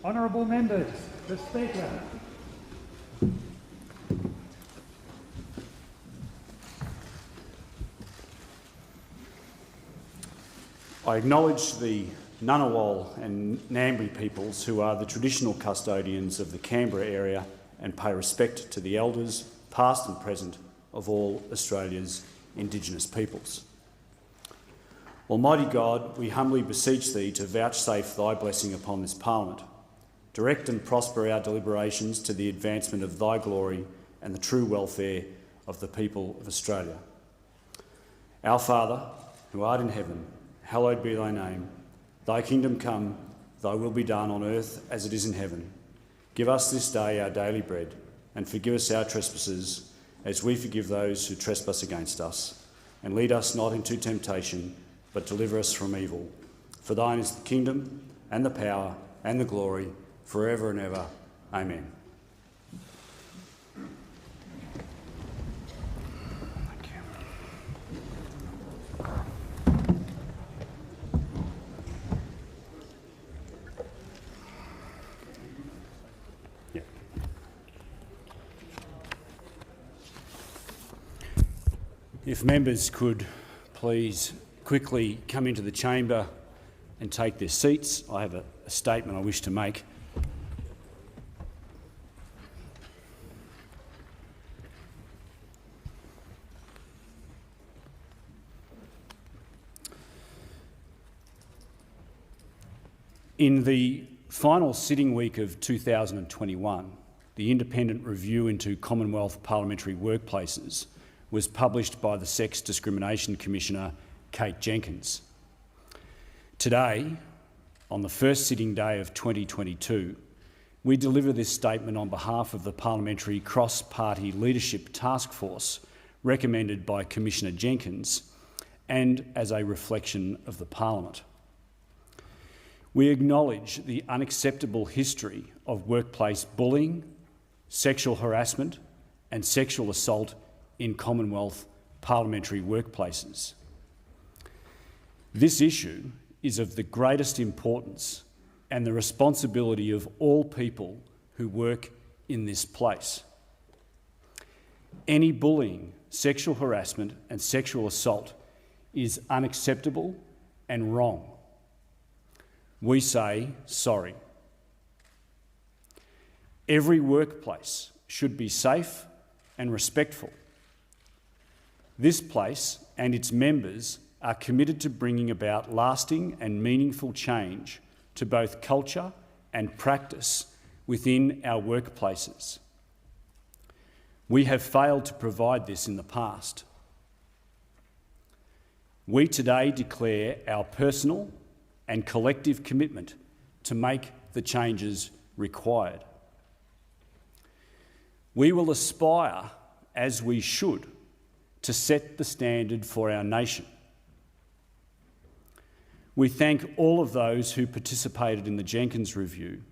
Honourable members, the Speaker. I acknowledge the Ngunnawal and Ngambri peoples who are the traditional custodians of the Canberra area and pay respect to the elders, past and present, of all Australia's Indigenous peoples. Almighty God, we humbly beseech Thee to vouchsafe Thy blessing upon this Parliament. Direct and prosper our deliberations to the advancement of Thy glory and the true welfare of the people of Australia. Our Father, who art in heaven, hallowed be Thy name. Thy kingdom come, Thy will be done on earth as it is in heaven. Give us this day our daily bread, and forgive us our trespasses, as we forgive those who trespass against us. And lead us not into temptation, but deliver us from evil. For Thine is the kingdom, and the power, and the glory, forever and ever. Amen. If members could please quickly come into the chamber and take their seats, I have a statement I wish to make. In the final sitting week of 2021, the independent review into Commonwealth parliamentary workplaces was published by the Sex Discrimination Commissioner, Jenkins. Today, on the first sitting day of 2022, we deliver this statement on behalf of the Parliamentary Cross-Party Leadership Task Force recommended by Commissioner Jenkins and as a reflection of the Parliament. We acknowledge the unacceptable history of workplace bullying, sexual harassment and sexual assault in Commonwealth parliamentary workplaces. This issue is of the greatest importance and the responsibility of all people who work in this place. Any bullying, sexual harassment and sexual assault is unacceptable and wrong. We say sorry. Every workplace should be safe and respectful. This place and its members are committed to bringing about lasting and meaningful change to both culture and practice within our workplaces. We have failed to provide this in the past. We today declare our personal and collective commitment to make the changes required. We will aspire, as we should, to set the standard for our nation. We thank all of those who participated in the Jenkins review,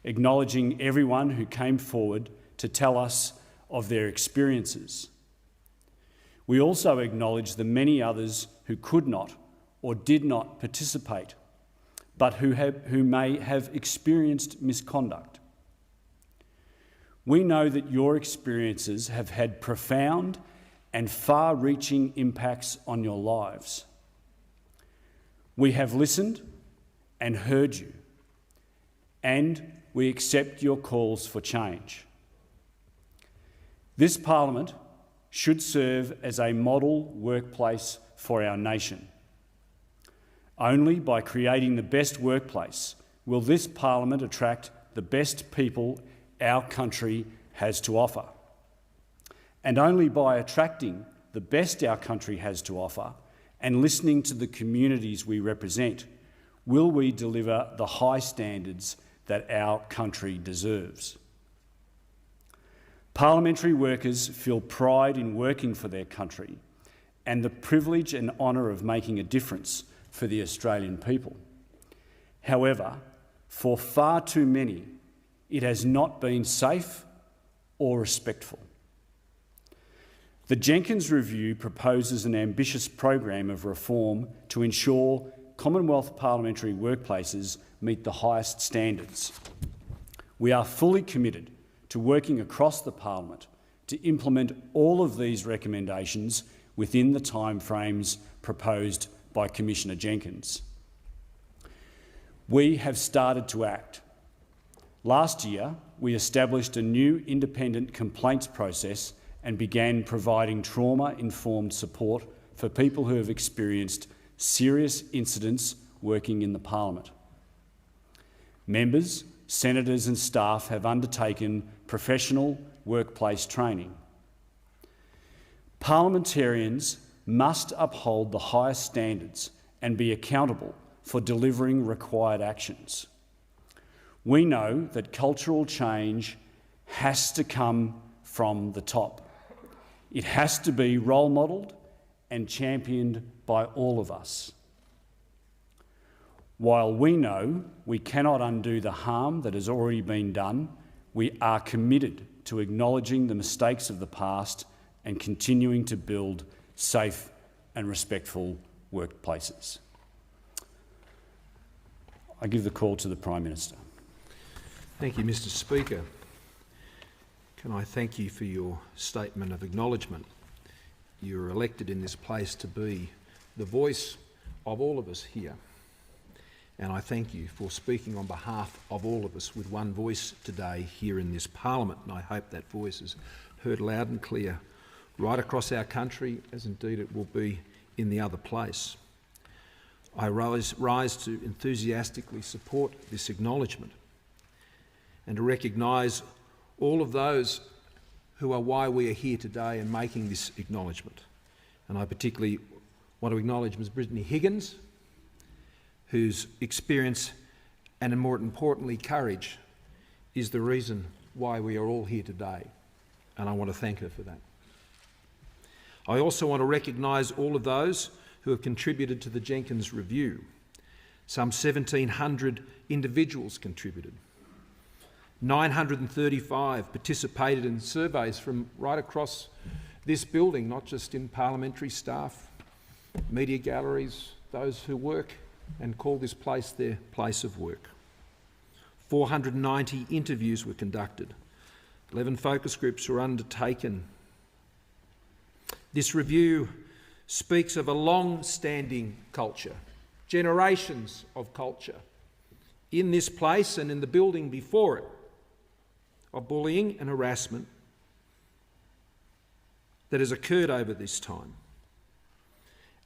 acknowledging everyone who came forward to tell us of their experiences. We also acknowledge the many others who could not or did not participate, but who may have experienced misconduct. We know that your experiences have had profound and far-reaching impacts on your lives. We have listened and heard you, and we accept your calls for change. This Parliament should serve as a model workplace for our nation. Only by creating the best workplace will this Parliament attract the best people our country has to offer. And only by attracting the best our country has to offer and listening to the communities we represent will we deliver the high standards that our country deserves. Parliamentary workers feel pride in working for their country and the privilege and honour of making a difference for the Australian people. However, for far too many, it has not been safe or respectful. The Jenkins Review proposes an ambitious program of reform to ensure Commonwealth parliamentary workplaces meet the highest standards. We are fully committed to working across the Parliament to implement all of these recommendations within the timeframes proposed by Commissioner Jenkins. We have started to act. Last year, we established a new independent complaints process and began providing trauma-informed support for people who have experienced serious incidents working in the Parliament. Members, senators and staff have undertaken professional workplace training. Parliamentarians must uphold the highest standards and be accountable for delivering required actions. We know that cultural change has to come from the top. It has to be role modelled and championed by all of us. While we know we cannot undo the harm that has already been done, we are committed to acknowledging the mistakes of the past and continuing to build safe and respectful workplaces. I give the call to the Prime Minister. Thank you, Mr. Speaker. Can I thank you for your statement of acknowledgement? You were elected in this place to be the voice of all of us here. And I thank you for speaking on behalf of all of us with one voice today here in this Parliament. And I hope that voice is heard loud and clear right across our country, as indeed it will be in the other place. I rise to enthusiastically support this acknowledgement and to recognise all of those who are why we are here today and making this acknowledgement. And I particularly want to acknowledge Ms Brittany Higgins, whose experience and, more importantly, courage is the reason why we are all here today. And I want to thank her for that. I also want to recognise all of those who have contributed to the Jenkins review. Some 1,700 individuals contributed. 935 participated in surveys from right across this building, not just in parliamentary staff, media galleries, those who work and call this place their place of work. 490 interviews were conducted. 11 focus groups were undertaken. This review speaks of a long-standing culture, generations of culture, in this place and in the building before it, of bullying and harassment that has occurred over this time.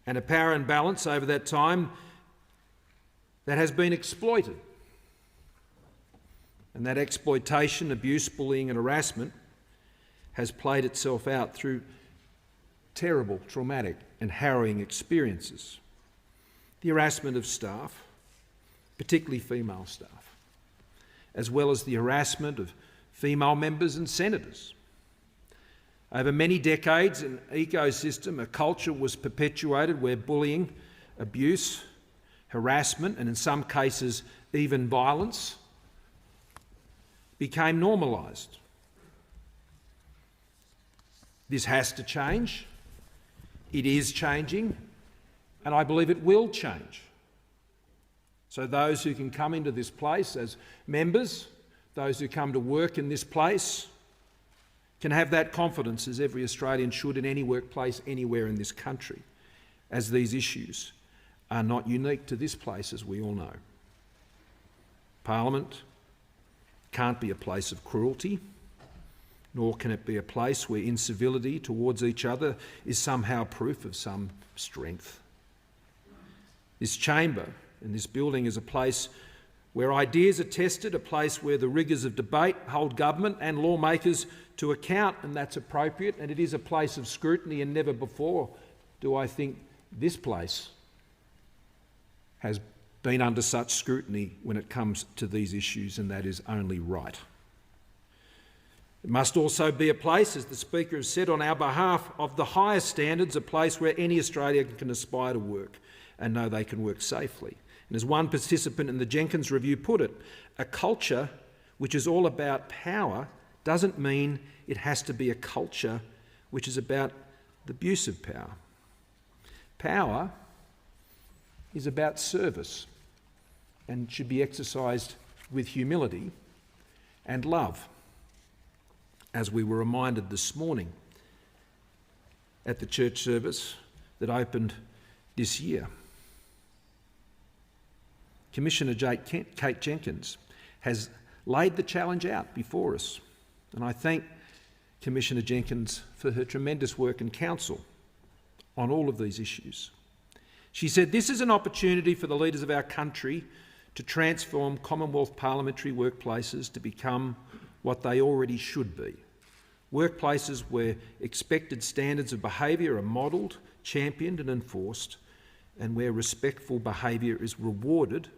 And a power imbalance over that time that has been exploited. And that exploitation, abuse, bullying and harassment has played itself out through terrible, traumatic and harrowing experiences. The harassment of staff, particularly female staff, as well as the harassment of female members and senators. Over many decades, an ecosystem, a culture was perpetuated where bullying, abuse, harassment and in some cases even violence became normalised. This has to change. It is changing, and I believe it will change. So those who can come into this place as members, those who come to work in this place, can have that confidence, as every Australian should in any workplace anywhere in this country, as these issues are not unique to this place, as we all know. Parliament can't be a place of cruelty, nor can it be a place where incivility towards each other is somehow proof of some strength. This chamber and this building is a place where ideas are tested, a place where the rigours of debate hold government and lawmakers to account, and that's appropriate, and it is a place of scrutiny, and never before do I think this place has been under such scrutiny when it comes to these issues, and that is only right. It must also be a place, as the Speaker has said on our behalf, of the highest standards, a place where any Australian can aspire to work and know they can work safely. And as one participant in the Jenkins review put it, a culture which is all about power doesn't mean it has to be a culture which is about the abuse of power. Power is about service and should be exercised with humility and love, as we were reminded this morning at the church service that opened this year. Commissioner Kate Jenkins has laid the challenge out before us, and I thank Commissioner Jenkins for her tremendous work and counsel on all of these issues. She said, "This is an opportunity for the leaders of our country to transform Commonwealth parliamentary workplaces to become what they already should be. Workplaces where expected standards of behaviour are modelled, championed and enforced, and where respectful behaviour is rewarded,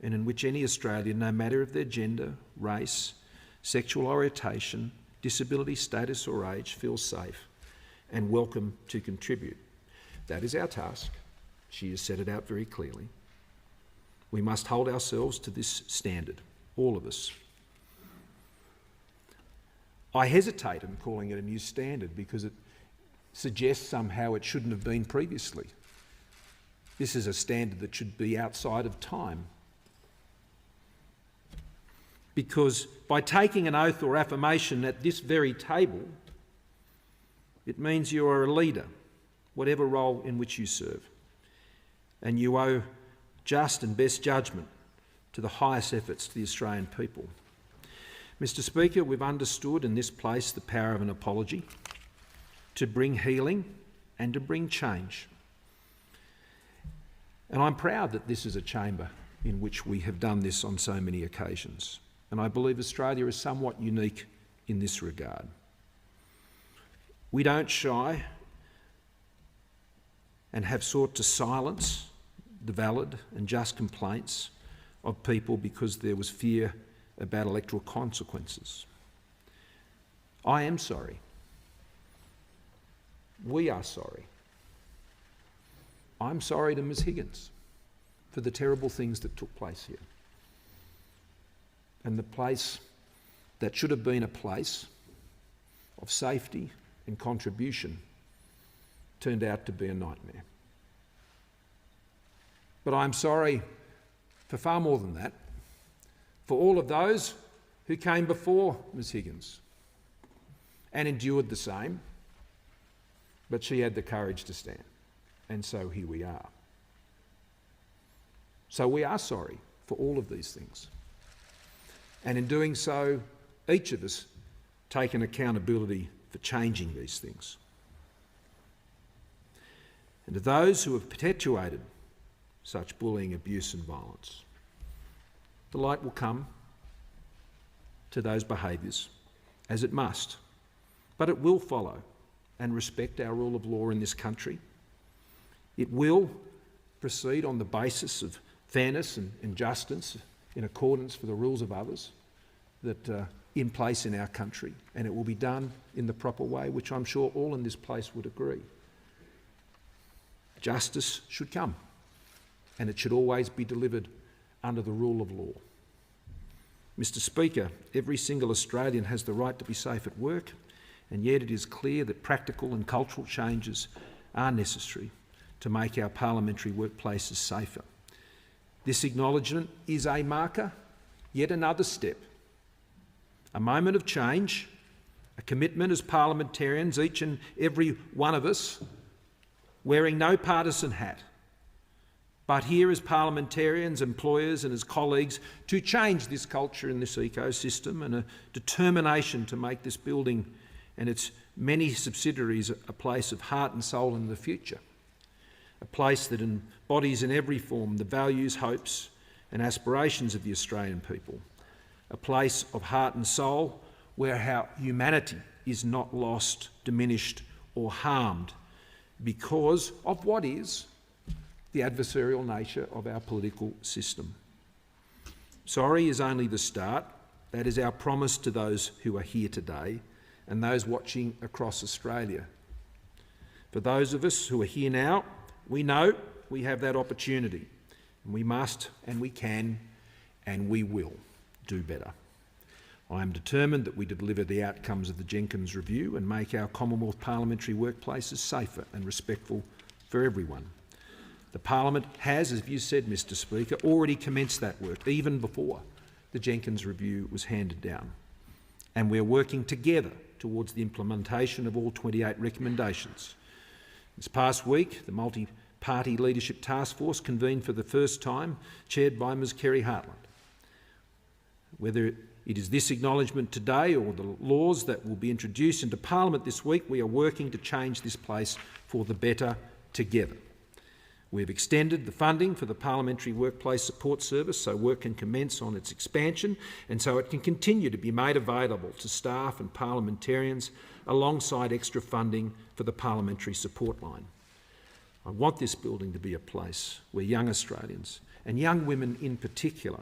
and in which any Australian, no matter of their gender, race, sexual orientation, disability status or age, feels safe and welcome to contribute." That is our task. She has set it out very clearly. We must hold ourselves to this standard, all of us. I hesitate in calling it a new standard because it suggests somehow it shouldn't have been previously. This is a standard that should be outside of time. Because by taking an oath or affirmation at this very table, it means you are a leader, whatever role in which you serve, and you owe just and best judgment to the highest efforts to the Australian people. Mr. Speaker, we've understood in this place the power of an apology to bring healing and to bring change. And I'm proud that this is a chamber in which we have done this on so many occasions. And I believe Australia is somewhat unique in this regard. We don't shy and have sought to silence the valid and just complaints of people because there was fear about electoral consequences. I am sorry. We are sorry. I'm sorry to Ms Higgins for the terrible things that took place here. And the place that should have been a place of safety and contribution turned out to be a nightmare. But I'm sorry for far more than that, for all of those who came before Ms Higgins and endured the same, but she had the courage to stand, and so here we are. So we are sorry for all of these things. And in doing so, each of us take an accountability for changing these things. And to those who have perpetuated such bullying, abuse and violence, the light will come to those behaviours, as it must, but it will follow and respect our rule of law in this country. It will proceed on the basis of fairness and justice in accordance with the rules of others that are in place in our country, and it will be done in the proper way, which I'm sure all in this place would agree. Justice should come, and it should always be delivered under the rule of law. Mr. Speaker, every single Australian has the right to be safe at work, and yet it is clear that practical and cultural changes are necessary to make our parliamentary workplaces safer. This acknowledgement is a marker, yet another step, a moment of change, a commitment as parliamentarians, each and every one of us, wearing no partisan hat, but here as parliamentarians, employers and as colleagues to change this culture and this ecosystem, and a determination to make this building and its many subsidiaries a place of heart and soul in the future, a place that embodies in every form the values, hopes and aspirations of the Australian people, a place of heart and soul where our humanity is not lost, diminished or harmed because of what is the adversarial nature of our political system. Sorry is only the start. That is our promise to those who are here today and those watching across Australia. For those of us who are here now, we know we have that opportunity, and we must and we can and we will do better. I am determined that we deliver the outcomes of the Jenkins review and make our Commonwealth parliamentary workplaces safer and respectful for everyone. The Parliament has, as you said, Mr Speaker, already commenced that work, even before the Jenkins review was handed down. And we're working together towards the implementation of all 28 recommendations. This past week, the Multi-Party Leadership Task Force convened for the first time, chaired by Ms Kerry Hartland. Whether it is this acknowledgement today or the laws that will be introduced into Parliament this week, we are working to change this place for the better together. We've extended the funding for the Parliamentary Workplace Support Service so work can commence on its expansion and so it can continue to be made available to staff and parliamentarians alongside extra funding for the Parliamentary Support Line. I want this building to be a place where young Australians, and young women in particular,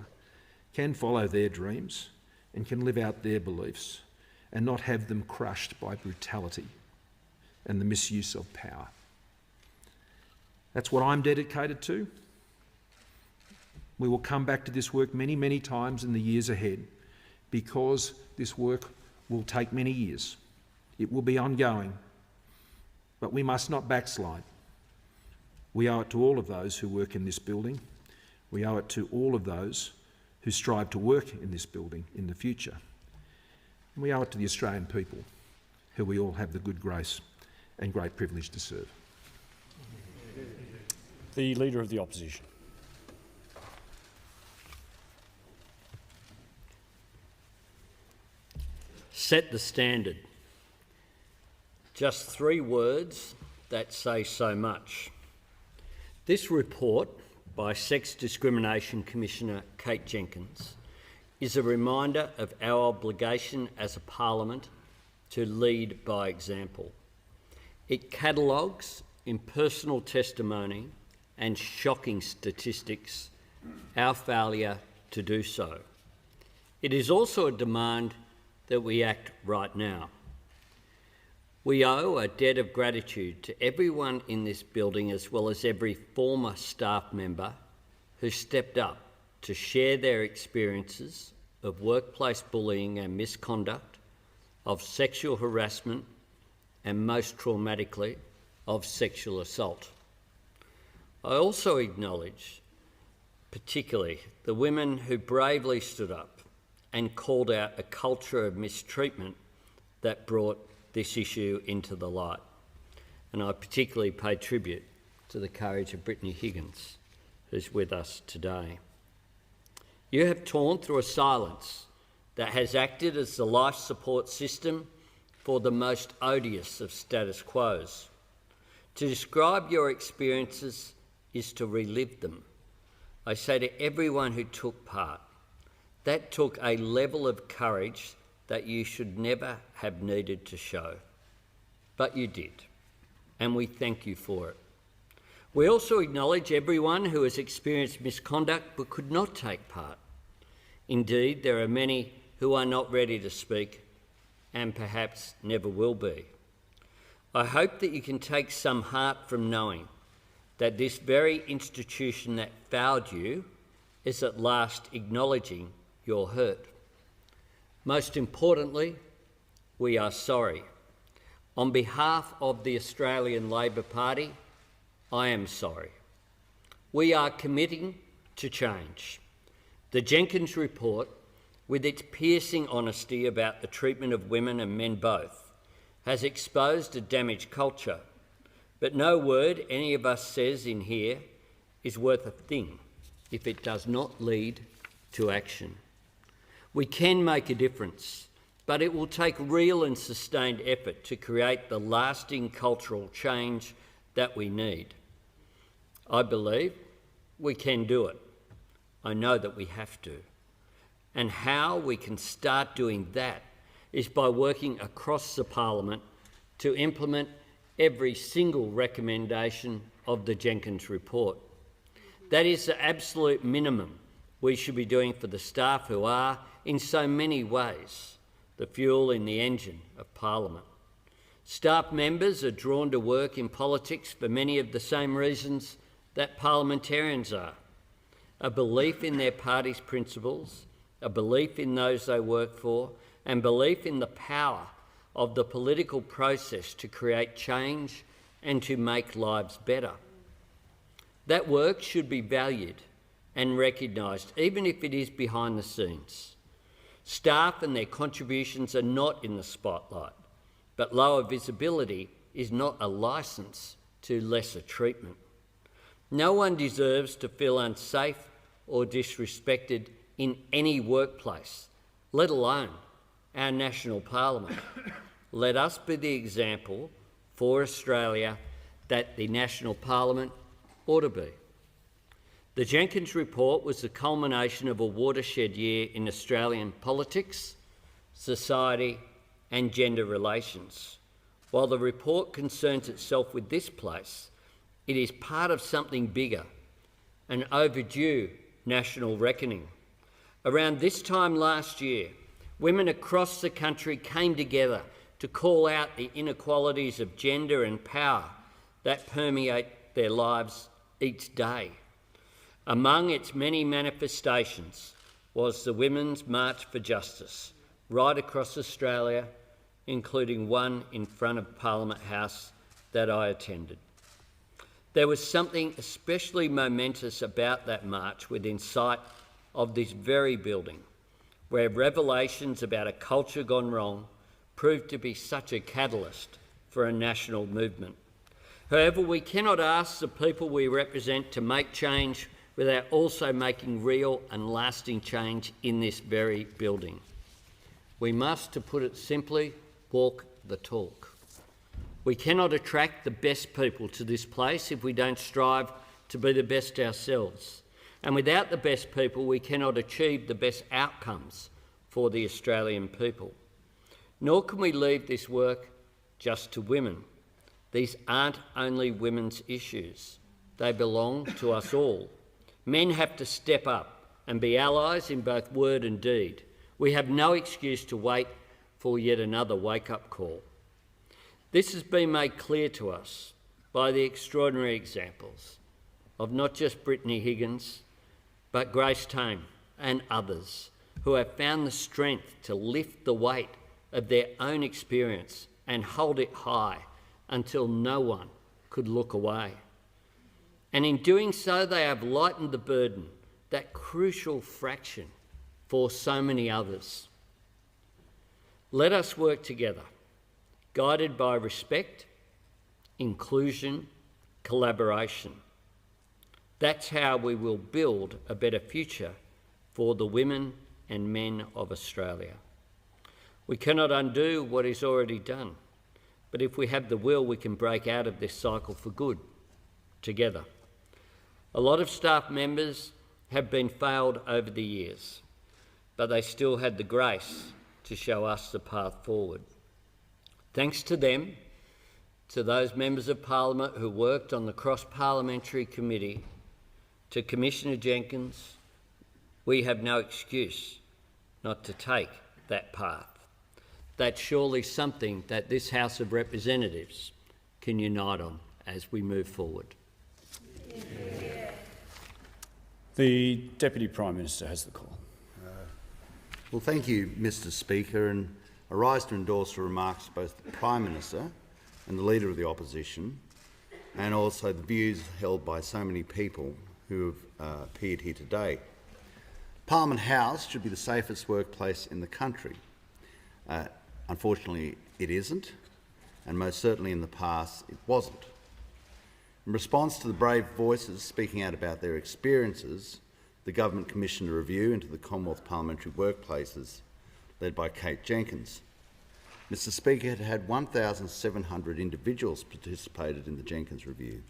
can follow their dreams and can live out their beliefs and not have them crushed by brutality and the misuse of power. That's what I'm dedicated to. We will come back to this work many, many times in the years ahead because this work will take many years. It will be ongoing, but we must not backslide. We owe it to all of those who work in this building. We owe it to all of those who strive to work in this building in the future. And we owe it to the Australian people, who we all have the good grace and great privilege to serve. The Leader of the Opposition. Set the standard. Just 3 words that say so much. This report by Sex Discrimination Commissioner Kate Jenkins is a reminder of our obligation as a Parliament to lead by example. It catalogues in personal testimony and shocking statistics our failure to do so. It is also a demand that we act right now. We owe a debt of gratitude to everyone in this building as well as every former staff member who stepped up to share their experiences of workplace bullying and misconduct, of sexual harassment and, most traumatically, of sexual assault. I also acknowledge, particularly, the women who bravely stood up and called out a culture of mistreatment that brought this issue into the light. And I particularly pay tribute to the courage of Brittany Higgins, who's with us today. You have torn through a silence that has acted as the life support system for the most odious of status quos. To describe your experiences is to relive them. I say to everyone who took part, that took a level of courage that you should never have needed to show. But you did, and we thank you for it. We also acknowledge everyone who has experienced misconduct but could not take part. Indeed, there are many who are not ready to speak and perhaps never will be. I hope that you can take some heart from knowing that this very institution that failed you is at last acknowledging your hurt. Most importantly, we are sorry. On behalf of the Australian Labor Party, I am sorry. We are committing to change. The Jenkins report, with its piercing honesty about the treatment of women and men both, has exposed a damaged culture. But no word any of us says in here is worth a thing if it does not lead to action. We can make a difference, but it will take real and sustained effort to create the lasting cultural change that we need. I believe we can do it. I know that we have to. And how we can start doing that is by working across the Parliament to implement every single recommendation of the Jenkins report. That is the absolute minimum we should be doing for the staff who are, in so many ways, the fuel in the engine of Parliament. Staff members are drawn to work in politics for many of the same reasons that parliamentarians are: a belief in their party's principles, a belief in those they work for, and belief in the power of the political process to create change and to make lives better. That work should be valued and recognised, even if it is behind the scenes. Staff and their contributions are not in the spotlight, but lower visibility is not a licence to lesser treatment. No one deserves to feel unsafe or disrespected in any workplace, let alone our national parliament. Let us be the example for Australia that the national parliament ought to be. The Jenkins report was the culmination of a watershed year in Australian politics, society and gender relations. While the report concerns itself with this place, it is part of something bigger, an overdue national reckoning. Around this time last year, women across the country came together to call out the inequalities of gender and power that permeate their lives each day. Among its many manifestations was the Women's March for Justice, right across Australia, including one in front of Parliament House that I attended. There was something especially momentous about that march within sight of this very building, where revelations about a culture gone wrong proved to be such a catalyst for a national movement. However, we cannot ask the people we represent to make change without also making real and lasting change in this very building. We must, to put it simply, walk the talk. We cannot attract the best people to this place if we don't strive to be the best ourselves. And without the best people, we cannot achieve the best outcomes for the Australian people. Nor can we leave this work just to women. These aren't only women's issues. They belong to us all. Men have to step up and be allies in both word and deed. We have no excuse to wait for yet another wake-up call. This has been made clear to us by the extraordinary examples of not just Brittany Higgins, but Grace Tame and others who have found the strength to lift the weight of their own experience and hold it high until no one could look away. And in doing so, they have lightened the burden, that crucial fraction, for so many others. Let us work together, guided by respect, inclusion, collaboration. That's how we will build a better future for the women and men of Australia. We cannot undo what is already done, but if we have the will, we can break out of this cycle for good, together. A lot of staff members have been failed over the years, but they still had the grace to show us the path forward. Thanks to them, to those members of Parliament who worked on the cross-parliamentary committee, to Commissioner Jenkins, we have no excuse not to take that path. That's surely something that this House of Representatives can unite on as we move forward. The Deputy Prime Minister has the call. Well, thank you, Mr Speaker, and I rise to endorse the remarks of both the Prime Minister and the Leader of the Opposition, and also the views held by so many people who have appeared here today. Parliament House should be the safest workplace in the country. Unfortunately, it isn't, and most certainly in the past it wasn't. In response to the brave voices speaking out about their experiences, the Government commissioned a review into the Commonwealth Parliamentary workplaces, led by Kate Jenkins. Mr Speaker, it had 1,700 individuals participated in the Jenkins review.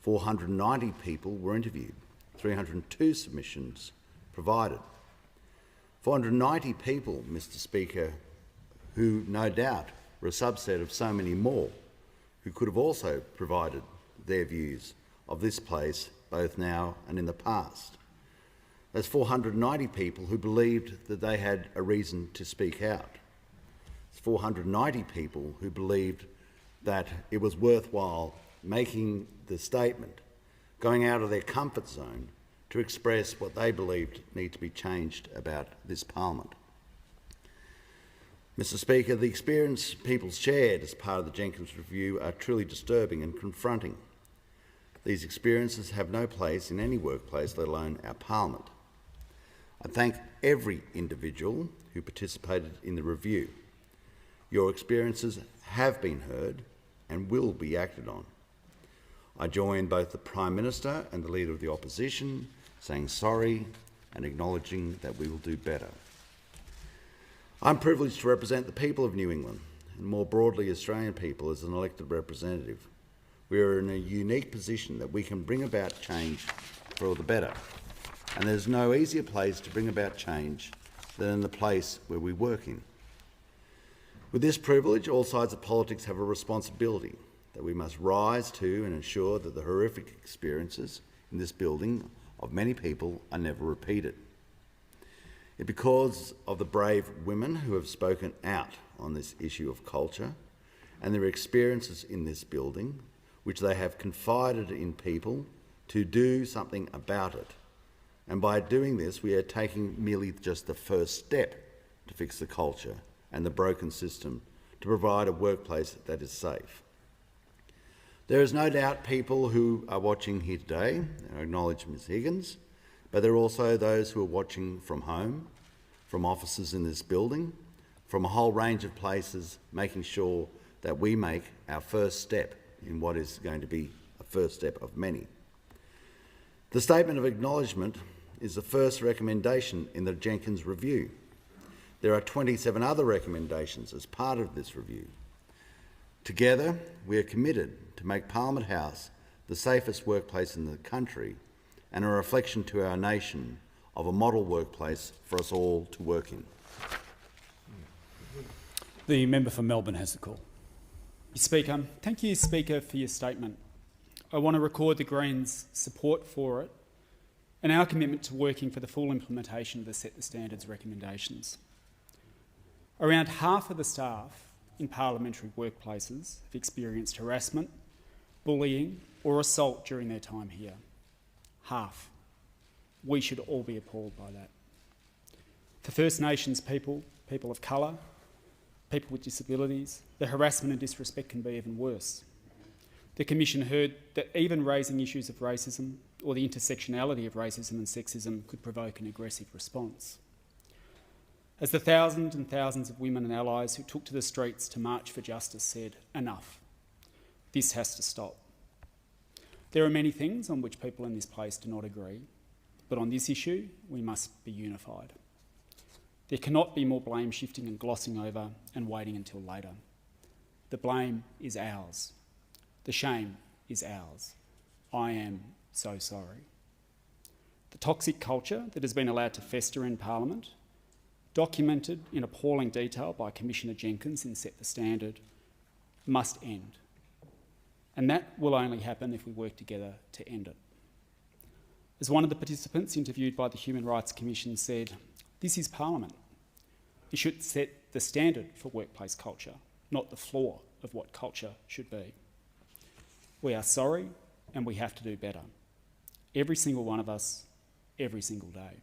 490 people were interviewed, 302 submissions provided. 490 people, Mr Speaker, who no doubt were a subset of so many more who could have also provided their views of this place both now and in the past. Those 490 people who believed that they had a reason to speak out. 490 people who believed that it was worthwhile making the statement, going out of their comfort zone to express what they believed need to be changed about this Parliament. Mr Speaker, the experience people shared as part of the Jenkins review are truly disturbing and confronting. These experiences have no place in any workplace, let alone our Parliament. I thank every individual who participated in the review. Your experiences have been heard and will be acted on. I join both the Prime Minister and the Leader of the Opposition saying sorry and acknowledging that we will do better. I'm privileged to represent the people of New England and more broadly Australian people as an elected representative. We are in a unique position that we can bring about change for the better, and there's no easier place to bring about change than in the place where we work in. With this privilege, all sides of politics have a responsibility that we must rise to and ensure that the horrific experiences in this building of many people are never repeated. It's because of the brave women who have spoken out on this issue of culture and their experiences in this building, which they have confided in people to do something about it. And by doing this, we are taking merely just the first step to fix the culture and the broken system to provide a workplace that is safe. There is no doubt people who are watching here today, I acknowledge Ms Higgins, but there are also those who are watching from home, from offices in this building, from a whole range of places, making sure that we make our first step in what is going to be a first step of many. The Statement of Acknowledgement is the first recommendation in the Jenkins review. There are 27 other recommendations as part of this review. Together, we are committed to make Parliament House the safest workplace in the country and a reflection to our nation of a model workplace for us all to work in. The member for Melbourne has the call. Speaker, thank you, Speaker, for your statement. I want to record the Greens' support for it and our commitment to working for the full implementation of the Set the Standards recommendations. Around half of the staff in parliamentary workplaces have experienced harassment, bullying or assault during their time here. Half. We should all be appalled by that. For First Nations people, people of colour, people with disabilities, the harassment and disrespect can be even worse. The Commission heard that even raising issues of racism or the intersectionality of racism and sexism could provoke an aggressive response. As the thousands and thousands of women and allies who took to the streets to march for justice said, enough. This has to stop. There are many things on which people in this place do not agree, but on this issue, we must be unified. There cannot be more blame shifting and glossing over and waiting until later. The blame is ours. The shame is ours. I am so sorry. The toxic culture that has been allowed to fester in Parliament, documented in appalling detail by Commissioner Jenkins in Set the Standard, must end. And that will only happen if we work together to end it. As one of the participants interviewed by the Human Rights Commission said, this is Parliament. It should set the standard for workplace culture, not the floor of what culture should be. We are sorry and we have to do better. Every single one of us, every single day.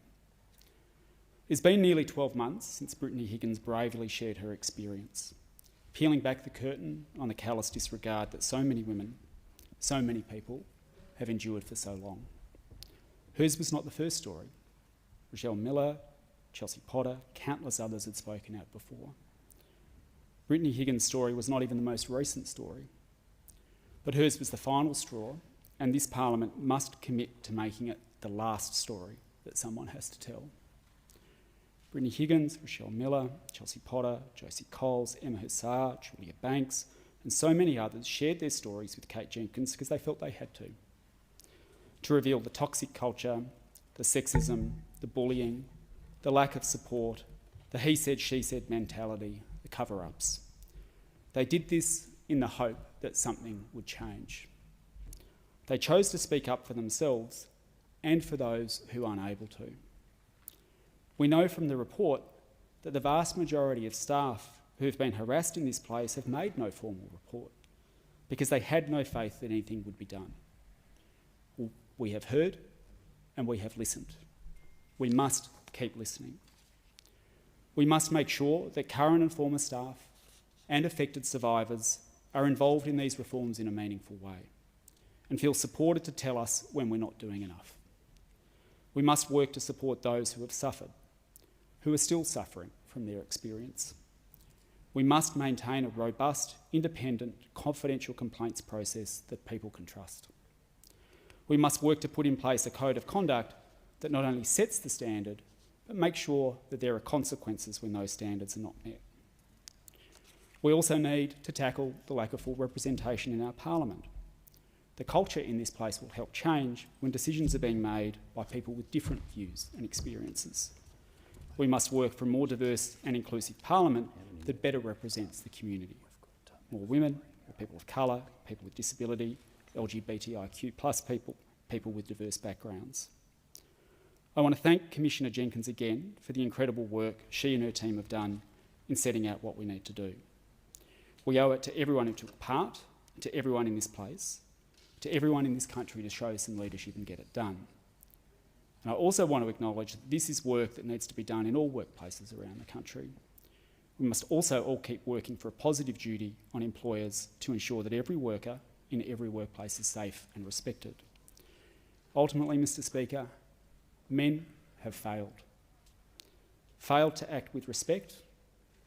It's been nearly 12 months since Brittany Higgins bravely shared her experience, peeling back the curtain on the callous disregard that so many women, so many people have endured for so long. Hers was not the first story. Rochelle Miller, Chelsea Potter, countless others had spoken out before. Brittany Higgins' story was not even the most recent story, but hers was the final straw, and this Parliament must commit to making it the last story that someone has to tell. Brittany Higgins, Rochelle Miller, Chelsea Potter, Josie Coles, Emma Hussar, Julia Banks, and so many others shared their stories with Kate Jenkins because they felt they had to reveal the toxic culture, the sexism, the bullying, the lack of support, the he said, she said mentality, the cover-ups. They did this in the hope that something would change. They chose to speak up for themselves and for those who are unable to. We know from the report that the vast majority of staff who have been harassed in this place have made no formal report because they had no faith that anything would be done. We have heard and we have listened. We must keep listening. We must make sure that current and former staff and affected survivors are involved in these reforms in a meaningful way. and feel supported to tell us when we're not doing enough. We must work to support those who have suffered, who are still suffering from their experience. We must maintain a robust, independent, confidential complaints process that people can trust. We must work to put in place a code of conduct that not only sets the standard, but makes sure that there are consequences when those standards are not met. We also need to tackle the lack of full representation in our parliament. The culture in this place will help change when decisions are being made by people with different views and experiences. We must work for a more diverse and inclusive parliament that better represents the community. More women, more people of colour, people with disability, LGBTIQ+ people, people with diverse backgrounds. I want to thank Commissioner Jenkins again for the incredible work she and her team have done in setting out what we need to do. We owe it to everyone who took part, to everyone in this place, to everyone in this country to show some leadership and get it done. And I also want to acknowledge that this is work that needs to be done in all workplaces around the country. We must also all keep working for a positive duty on employers to ensure that every worker in every workplace is safe and respected. Ultimately, Mr. Speaker, men have failed. Failed to act with respect,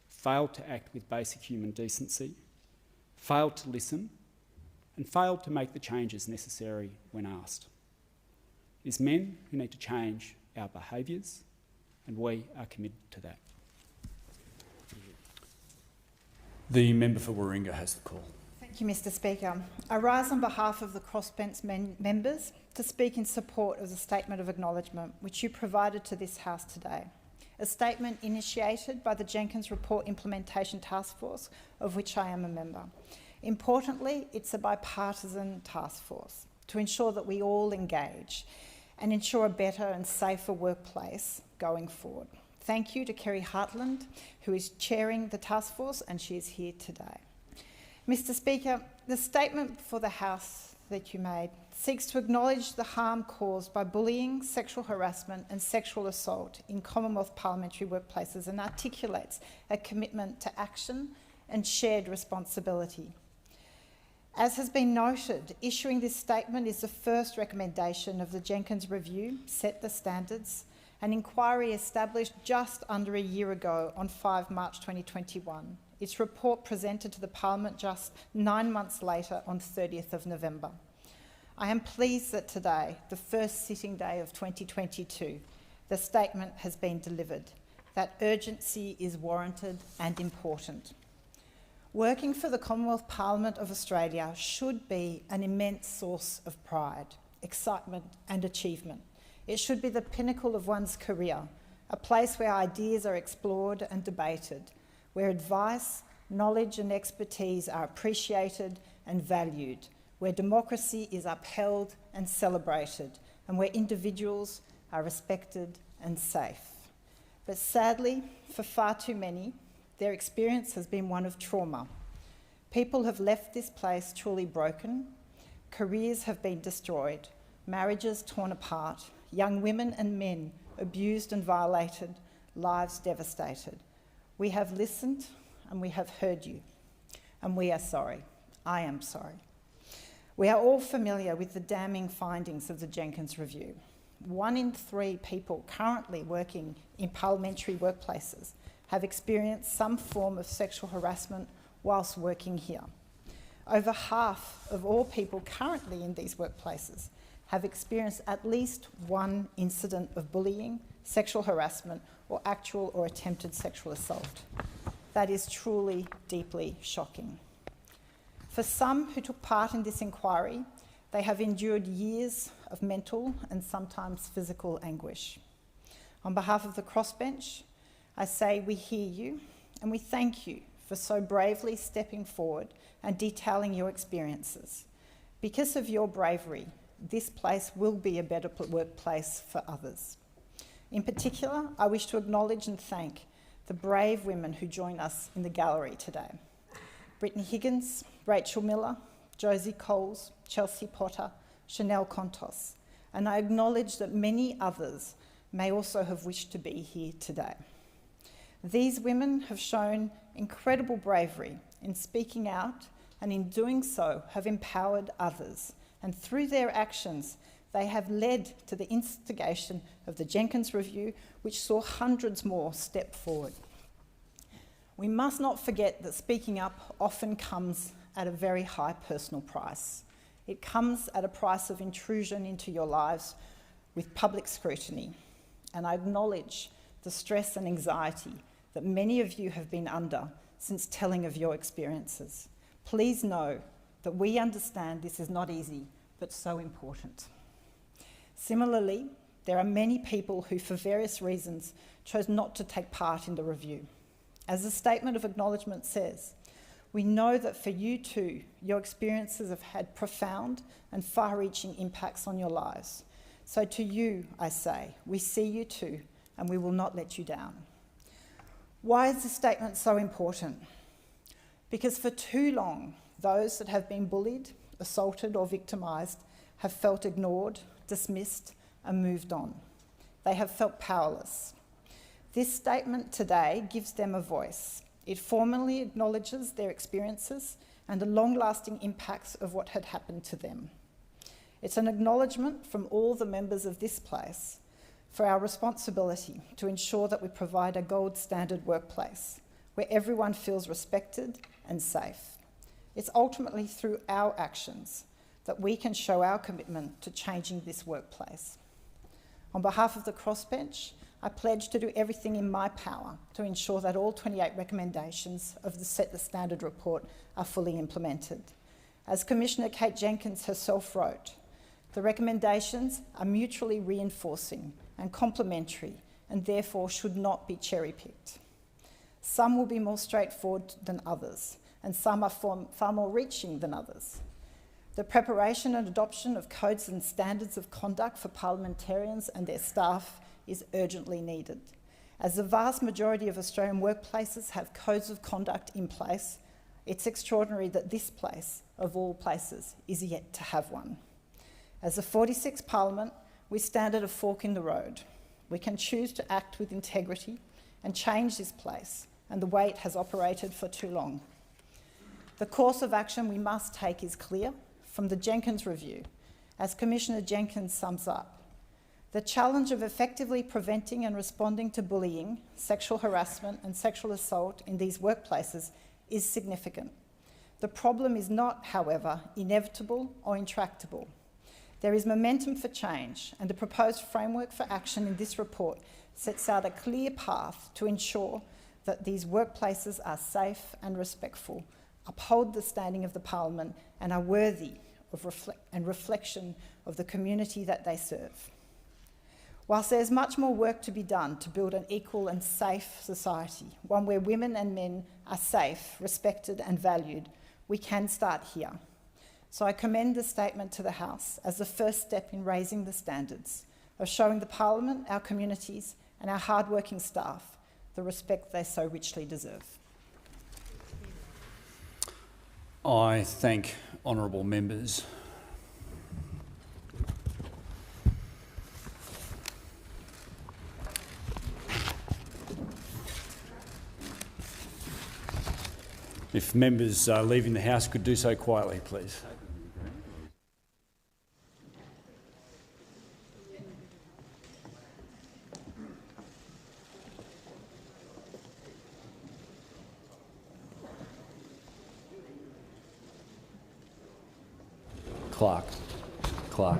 failed to act with basic human decency, failed to listen, and failed to make the changes necessary when asked. It is men who need to change our behaviours, and we are committed to that. The member for Warringah has the call. Thank you, Mr. Speaker. I rise on behalf of the Crossbench members to speak in support of the Statement of Acknowledgement which you provided to this House today. A statement initiated by the Jenkins Report Implementation Task Force, of which I am a member. Importantly, it's a bipartisan task force to ensure that we all engage and ensure a better and safer workplace going forward. Thank you to Kerry Hartland, who is chairing the task force, and she is here today. Mr. Speaker, the statement for the House that you made seeks to acknowledge the harm caused by bullying, sexual harassment and sexual assault in Commonwealth parliamentary workplaces and articulates a commitment to action and shared responsibility. As has been noted, issuing this statement is the first recommendation of the Jenkins Review, Set the Standards, an inquiry established just under a year ago on 5 March 2021. Its report presented to the Parliament just 9 months later on 30th of November. I am pleased that today, the first sitting day of 2022, the statement has been delivered. That urgency is warranted and important. Working for the Commonwealth Parliament of Australia should be an immense source of pride, excitement and achievement. It should be the pinnacle of one's career, a place where ideas are explored and debated, where advice, knowledge and expertise are appreciated and valued, where democracy is upheld and celebrated, and where individuals are respected and safe. But sadly, for far too many, their experience has been one of trauma. People have left this place truly broken, careers have been destroyed, marriages torn apart, young women and men abused and violated, lives devastated. We have listened and we have heard you, and we are sorry. I am sorry. We are all familiar with the damning findings of the Jenkins Review. 1 in 3 people currently working in parliamentary workplaces have experienced some form of sexual harassment whilst working here. Over half of all people currently in these workplaces have experienced at least one incident of bullying, sexual harassment, or actual or attempted sexual assault. That is truly deeply shocking. For some who took part in this inquiry, they have endured years of mental and sometimes physical anguish. On behalf of the Crossbench, I say we hear you and we thank you for so bravely stepping forward and detailing your experiences. Because of your bravery, this place will be a better workplace for others. In particular, I wish to acknowledge and thank the brave women who join us in the gallery today. Brittany Higgins, Rachel Miller, Josie Coles, Chelsea Potter, Chanel Contos, and I acknowledge that many others may also have wished to be here today. These women have shown incredible bravery in speaking out, and in doing so have empowered others and through their actions, they have led to the instigation of the Jenkins review, which saw hundreds more step forward. We must not forget that speaking up often comes at a very high personal price. It comes at a price of intrusion into your lives with public scrutiny. And I acknowledge the stress and anxiety that many of you have been under since telling of your experiences. Please know that we understand this is not easy, but so important. Similarly, there are many people who, for various reasons, chose not to take part in the review. As the statement of acknowledgement says, we know that for you too, your experiences have had profound and far-reaching impacts on your lives. So to you, I say, we see you too, and we will not let you down. Why is this statement so important? Because for too long, those that have been bullied, assaulted or victimised have felt ignored, dismissed and moved on. They have felt powerless. This statement today gives them a voice. It formally acknowledges their experiences and the long-lasting impacts of what had happened to them. It's an acknowledgement from all the members of this place for our responsibility to ensure that we provide a gold standard workplace where everyone feels respected and safe. It's ultimately through our actions that we can show our commitment to changing this workplace. On behalf of the Crossbench, I pledge to do everything in my power to ensure that all 28 recommendations of the Set the Standard report are fully implemented. As Commissioner Kate Jenkins herself wrote, the recommendations are mutually reinforcing and complementary and therefore should not be cherry-picked. Some will be more straightforward than others, and some are far more reaching than others. The preparation and adoption of codes and standards of conduct for parliamentarians and their staff is urgently needed. As the vast majority of Australian workplaces have codes of conduct in place, it's extraordinary that this place, of all places, is yet to have one. As the 46th Parliament, we stand at a fork in the road. We can choose to act with integrity and change this place and the way it has operated for too long. The course of action we must take is clear from the Jenkins review. As Commissioner Jenkins sums up, the challenge of effectively preventing and responding to bullying, sexual harassment and sexual assault in these workplaces is significant. The problem is not, however, inevitable or intractable. There is momentum for change, and the proposed framework for action in this report sets out a clear path to ensure that these workplaces are safe and respectful, uphold the standing of the Parliament and are worthy of reflection of the community that they serve. Whilst there's much more work to be done to build an equal and safe society, one where women and men are safe, respected and valued, we can start here. So I commend the statement to the House as the first step in raising the standards of showing the Parliament, our communities and our hard-working staff the respect they so richly deserve. I thank honourable members. If members leaving the House could do so quietly, please. Clark.